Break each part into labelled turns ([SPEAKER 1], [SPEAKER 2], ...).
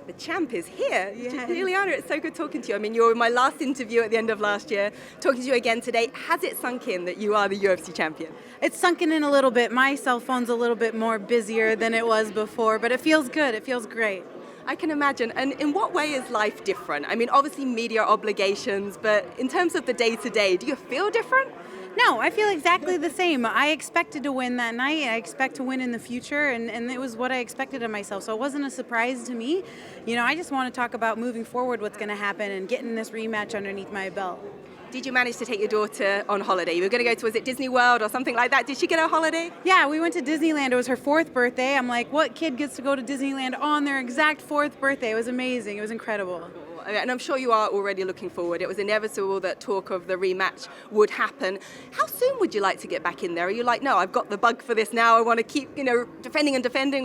[SPEAKER 1] The champ is here.
[SPEAKER 2] Yes.
[SPEAKER 1] Julianna, it's so good talking to you. I mean, you were in my last interview at the end of last year, talking to you again today. Has it sunk in that you are the UFC champion?
[SPEAKER 2] It's sunken in a little bit. My cell phone's a little bit more busier than it was before, but it feels good. It feels great.
[SPEAKER 1] I can imagine. And in what way is life different? I mean, obviously media obligations, but in terms of the day-to-day, do you feel different?
[SPEAKER 2] No, I feel exactly the same. I expected to win that night. I expect to win in the future, and it was what I expected of myself. So it wasn't a surprise to me. You know, I just want to talk about moving forward, what's going to happen, and getting this rematch underneath my belt.
[SPEAKER 1] Did you manage to take your daughter on holiday? You were going to go to, was it Disney World or something like that? Did she get a holiday?
[SPEAKER 2] Yeah, we went to Disneyland. It was her 4th birthday. I'm like, what kid gets to go to Disneyland on their exact 4th birthday? It was amazing. It was incredible.
[SPEAKER 1] And I'm sure you are already looking forward. It was inevitable that talk of the rematch would happen. How soon would you like to get back in there? Are you like, no, I've got the bug for this now, I want to keep, defending,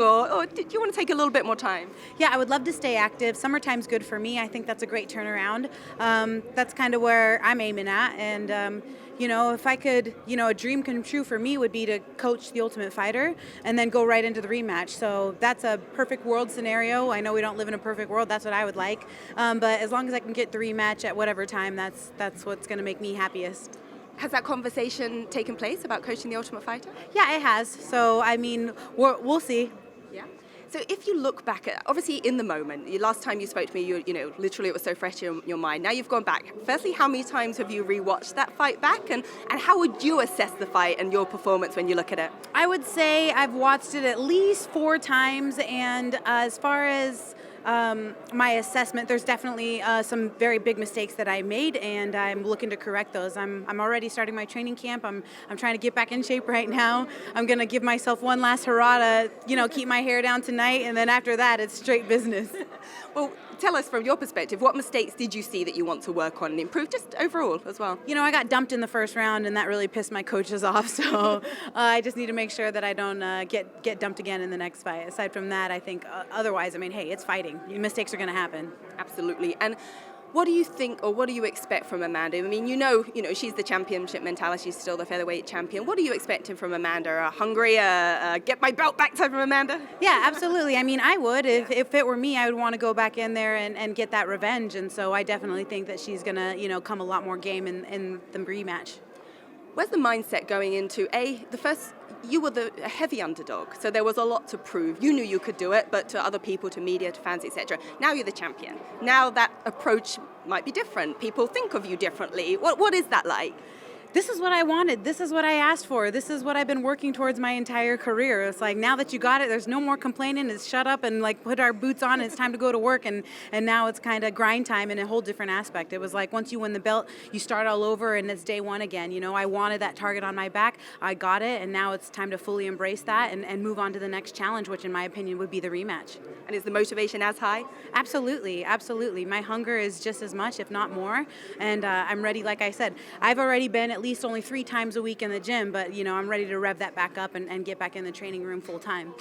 [SPEAKER 1] or do you want to take a little bit more time?
[SPEAKER 2] Yeah, I would love to stay active. Summertime's good for me. I think that's a great turnaround. That's kind of where I'm aiming at. And, if I could, a dream come true for me would be to coach The Ultimate Fighter and then go right into the rematch. So that's a perfect world scenario. I know we don't live in a perfect world. That's what I would like. But as long as I can get the rematch at whatever time, that's what's going to make me happiest.
[SPEAKER 1] Has that conversation taken place about coaching The Ultimate Fighter?
[SPEAKER 2] Yeah, it has. So, I mean, we'll see.
[SPEAKER 1] Yeah. So if you look back at, obviously in the moment, the last time you spoke to me, literally it was so fresh in your mind. Now you've gone back. Firstly, how many times have you rewatched that fight back? And how would you assess the fight and your performance when you look at it?
[SPEAKER 2] I would say I've watched it at least 4 times. And as far as my assessment, there's definitely some very big mistakes that I made, and I'm looking to correct those. I'm already starting my training camp. I'm trying to get back in shape right now. I'm going to give myself one last hurrah to, keep my hair down tonight, and then after that, it's straight business.
[SPEAKER 1] Well, tell us from your perspective, what mistakes did you see that you want to work on and improve, just overall as well?
[SPEAKER 2] I got dumped in the first round, and that really pissed my coaches off, so I just need to make sure that I don't get dumped again in the next fight. Aside from that, I think otherwise, hey, it's fighting. Mistakes are going to happen.
[SPEAKER 1] Absolutely. And what do you think, or what do you expect from Amanda? I mean, she's the championship mentality. She's still the featherweight champion. What are you expecting from Amanda? Hungry, get my belt back type of Amanda?
[SPEAKER 2] Yeah, absolutely. I mean, I would. If it were me, I would want to go back in there and get that revenge. And so I definitely think that she's going to, come a lot more game in the rematch.
[SPEAKER 1] Where's the mindset going into, you were a heavy underdog, so there was a lot to prove. You knew you could do it, but to other people, to media, to fans, etc. Now you're the champion. Now that approach might be different. People think of you differently. What is that like?
[SPEAKER 2] This is what I wanted. This is what I asked for. This is what I've been working towards my entire career. It's like, now that you got it, there's no more complaining. It's shut up and put our boots on and it's time to go to work. And now it's kind of grind time in a whole different aspect. It was like, once you win the belt, you start all over and it's day one again. I wanted that target on my back. I got it. And now it's time to fully embrace that and move on to the next challenge, which in my opinion would be the rematch.
[SPEAKER 1] And is the motivation as high?
[SPEAKER 2] Absolutely. Absolutely. My hunger is just as much, if not more. And I'm ready. Like I said, I've already been at least only 3 times a week in the gym, but I'm ready to rev that back up and get back in the training room full time.